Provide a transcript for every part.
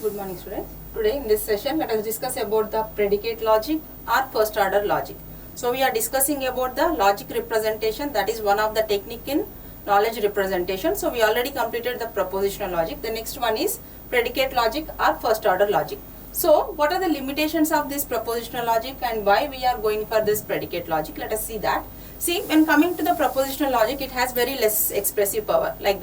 Good morning, students. Today in this session, let us discuss about the predicate logic or first order logic. So we are discussing about the logic representation, that is one of the technique in knowledge representation. So we already completed the propositional logic. The next one is predicate logic or first order logic. So what are the limitations of this propositional logic and why we are going for this predicate logic? Let us see that. See, when coming to the propositional logic, it has very less expressive power. Like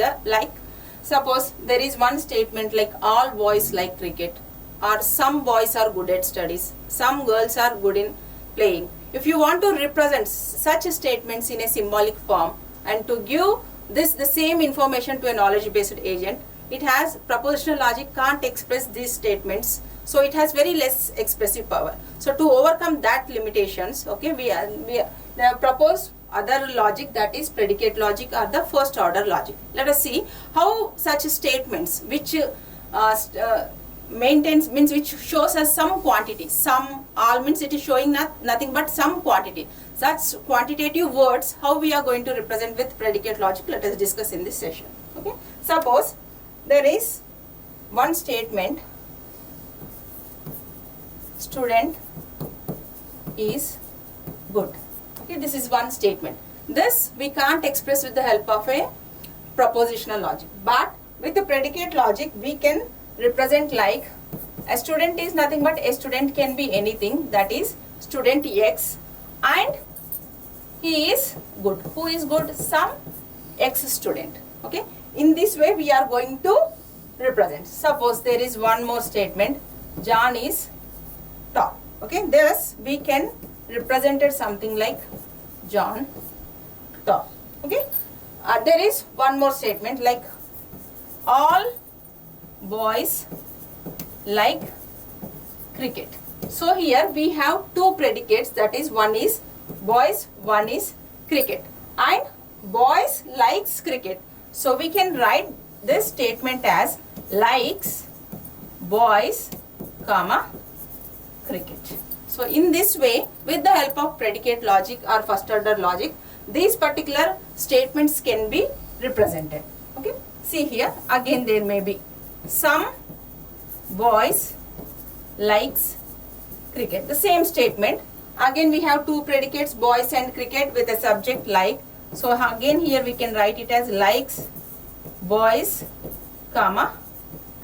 suppose there is one statement like all boys like cricket, or some boys are good at studies, some girls are good in playing. If you want to represent such statements in a symbolic form and to give the same information to a knowledge based agent, it has propositional logic can't express these statements, so it has very less expressive power. So to overcome that limitations, okay, we propose other logic, that is predicate logic or the first order logic. Let us see how such statements which maintains means which shows us some quantity, some, all means it is showing nothing but some quantity. Such quantitative words, how we are going to represent with predicate logic, let us discuss in this session. Okay, suppose there is one statement, student is good. Okay, this is one statement. This we can't express with the help of a propositional logic, but with the predicate logic we can represent like a student is nothing but a student can be anything, that is student X, and he is good. Who is good? Some X student. Okay, in this way we are going to represent. Suppose there is one more statement, John is tall. Okay, thus we can represent it something like John tall. Okay, there is one more statement like all boys like cricket. So here we have two predicates, that is one is boys, one is cricket, and boys likes cricket. So we can write this statement as likes boys comma cricket. So in this way, with the help of predicate logic or first order logic, these particular statements can be represented. Okay, see here again there may be some boys likes cricket, the same statement. Again we have two predicates, boys and cricket, with a subject like. So again here we can write it as likes boys comma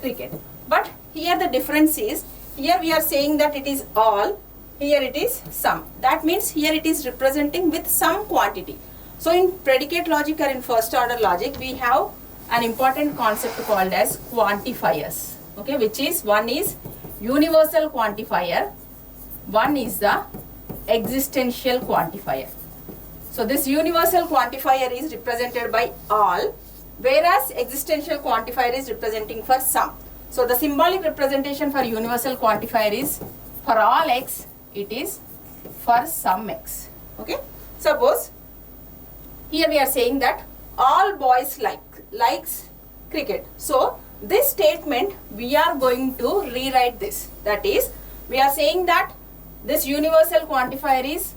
cricket. But here the difference is, here we are saying that it is all, here it is some. That means here it is representing with some quantity. So in predicate logic or in first order logic, we have an important concept called as quantifiers. Okay, which is, one is universal quantifier, one is the existential quantifier. So this universal quantifier is represented by all, whereas existential quantifier is representing for some. So the symbolic representation for universal quantifier is for all x, it is for some x. Okay, suppose here we are saying that all boys likes cricket. So this statement we are going to rewrite this, that is we are saying that this universal quantifier is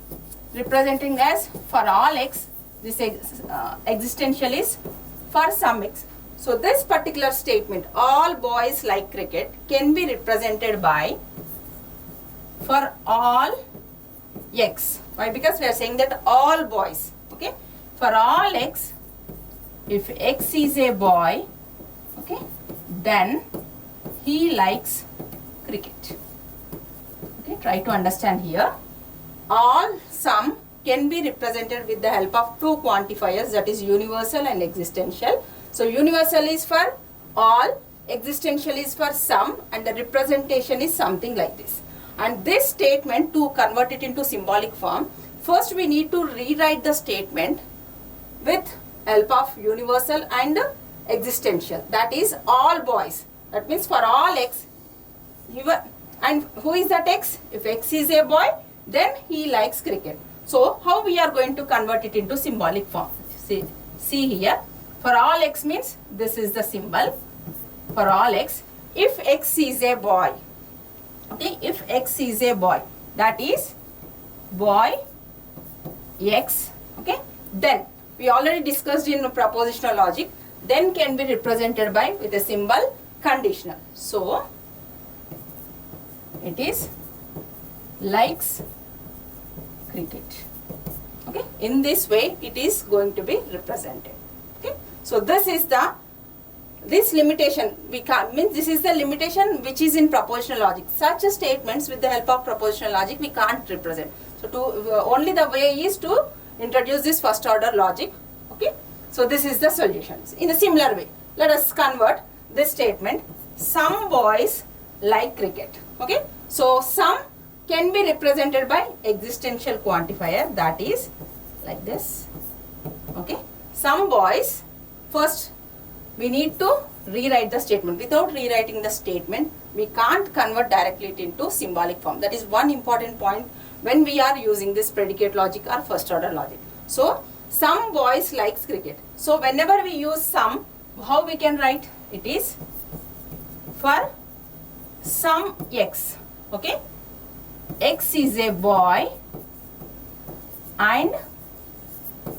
representing as for all x, this existential is for some x. So this particular statement, all boys like cricket, can be represented by for all x. Why? Because we are saying that all boys. Okay, for all x, if x is a boy, okay, then he likes cricket. Okay, try to understand here. All some can be represented with the help of two quantifiers, that is universal and existential. So universal is for all, existential is for some, and the representation is something like this. And this statement, to convert it into symbolic form, first we need to rewrite the statement with help of universal and existential, that is all boys. That means for all x, and who is that x? If x is a boy, then he likes cricket. So how we are going to convert it into symbolic form? See here, for all x means this is the symbol for all x. If x is a boy, okay, if x is a boy, that is boy x, okay, then we already discussed in propositional logic, then can be represented by with a symbol conditional. So it is likes cricket. Okay, in this way it is going to be represented. Okay, so this is this limitation we can't means this is the limitation which is in propositional logic. Such statements with the help of propositional logic we can't represent. So only the way is to introduce this first order logic. Okay, so this is the solutions. In a similar way, let us convert this statement, some boys like cricket. Okay, so some can be represented by existential quantifier, that is like this. Okay, some boys, first we need to rewrite the statement. Without rewriting the statement, we can't convert directly into symbolic form. That is one important point when we are using this predicate logic or first order logic. So some boys likes cricket. So whenever we use some, how we can write? It is for some x. Okay, x is a boy and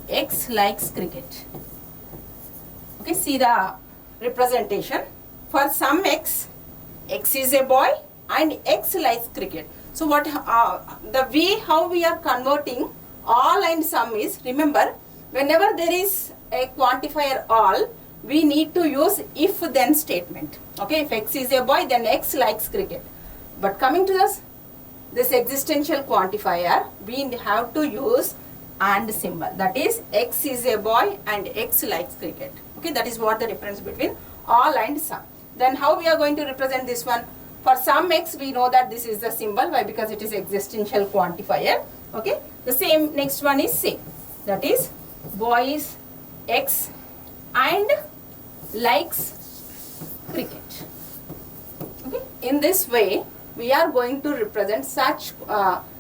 x likes cricket. Okay, see the representation. For some x, x is a boy and x likes cricket. So what the way how we are converting all and some is, remember, whenever there is a quantifier all, we need to use if then statement. Okay, if x is a boy, then x likes cricket. But coming to this existential quantifier, we have to use and symbol. That is, x is a boy and x likes cricket. Okay, that is what the difference between all and some. Then how we are going to represent this one? For some x, we know that this is the symbol. Why? Because it is existential quantifier. Okay, the same next one is same. That is, boy is x and likes cricket. Okay, in this way we are going to represent such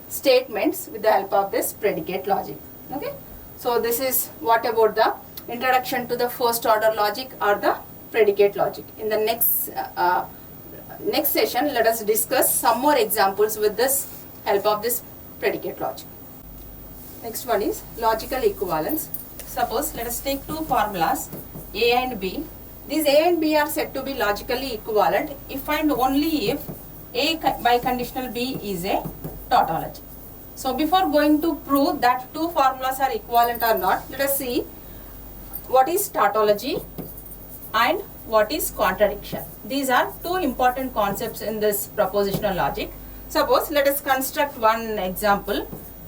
statements with the help of this predicate logic. Okay, so this is what about the introduction to the first order logic or the predicate logic. In the next session, let us discuss some more examples with this help of this predicate logic. Next one is logical equivalence. Suppose let us take two formulas A and B. These A and B are said to be logically equivalent if and only if A by conditional B is a tautology. So before going to prove that two formulas are equivalent or not, let us see what is tautology and what is contradiction. These are two important concepts in this propositional logic. Suppose let us construct one example,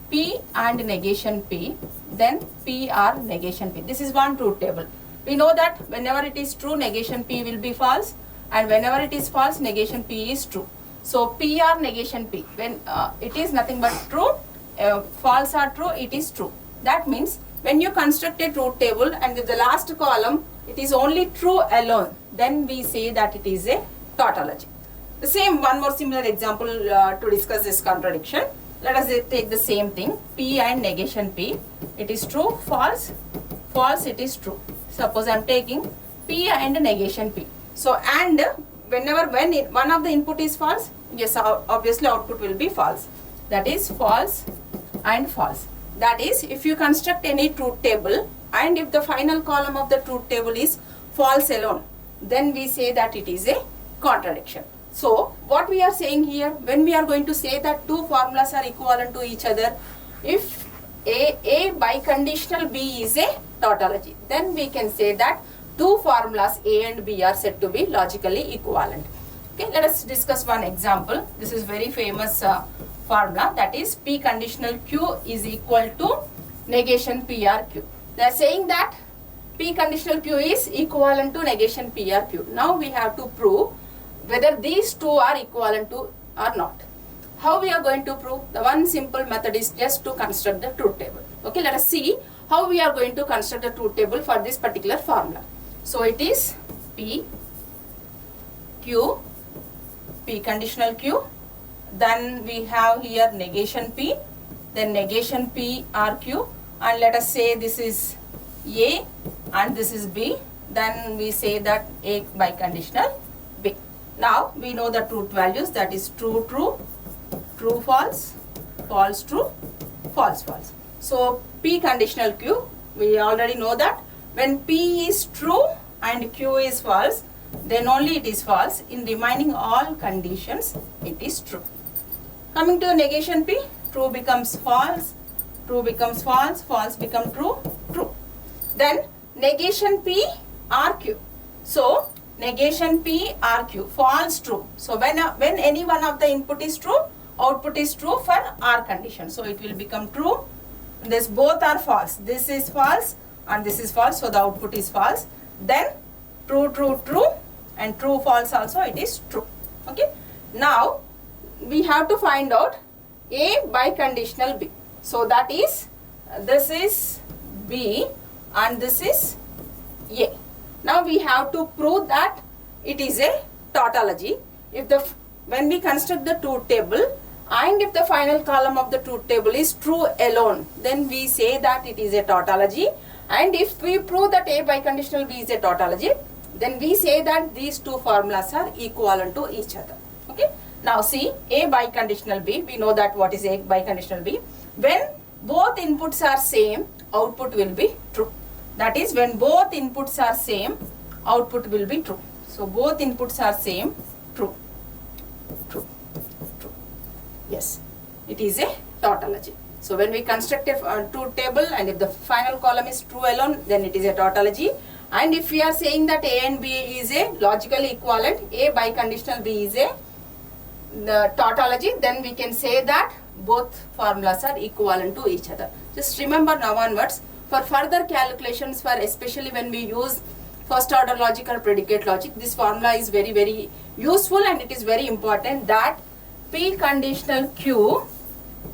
P and negation P, then P or negation P. This is one truth table. We know that whenever it is true, negation P will be false, and whenever it is false, negation P is true. So P or negation P, when it is nothing but true, false or true, it is true. That means when you construct a truth table and if the last column it is only true alone, then we say that it is a tautology. The same one more similar example to discuss this contradiction. Let us take the same thing, P and negation P. It is true, false, false, it is true. Suppose I am taking P and negation P. So and when one of the input is false, yes, obviously output will be false. That is false and false. That is, if you construct any truth table and if the final column of the truth table is false alone, then we say that it is a contradiction. So what we are saying here, when we are going to say that two formulas are equivalent to each other, if A by conditional B is a tautology, then we can say that two formulas A and B are said to be logically equivalent. Okay, let us discuss one example. This is very famous formula, that is P conditional Q is equal to negation PR Q. They are saying that P conditional Q is equivalent to negation PR Q. Now we have to prove whether these two are equivalent to or not. How we are going to prove? The one simple method is just to construct the truth table. Okay, let us see how we are going to construct the truth table for this particular formula. So it is P, Q, P conditional Q, then we have here negation P, then negation P R Q, and let us say this is A and this is B, then we say that A by conditional B. Now we know the truth values, that is true, true, true, false, false, true, false, false. So P conditional Q, we already know that when P is true and Q is false, then only it is false. In remaining all conditions, it is true. Coming to negation P, true becomes false, true becomes false, false become true, true. Then negation P, RQ. So negation P, RQ, false, true. So when any one of the input is true, output is true for R condition. So it will become true. This both are false. This is false and this is false. So the output is false. Then true, true, true, and true, false also it is true. Okay. Now we have to find out A by conditional B. So that is, this is B and this is A. Now we have to prove that it is a tautology. When we construct the truth table and if the final column of the truth table is true alone, then we say that it is a tautology. And if we prove that A by conditional B is a tautology, then we say that these two formulas are equivalent to each other. Okay. Now see, A by conditional B, we know that what is A by conditional B. When both inputs are same, output will be true. That is, when both inputs are same, output will be true. So both inputs are same, true, true, true. Yes, it is a tautology. So when we construct a truth table and if the final column is true alone, then it is a tautology. And if we are saying that A and B is a logical equivalent, A by conditional B is a tautology, then we can say that both formulas are equivalent to each other. Just remember now onwards, for further calculations, for especially when we use first order logic or predicate logic, this formula is very, very useful and it is very important that P conditional Q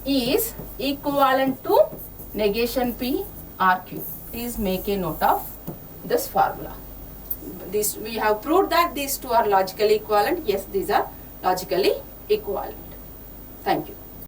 is equivalent to negation P RQ. Please make a note of this formula. This we have proved that these two are logically equivalent. Yes, these are logically equivalent. Thank you.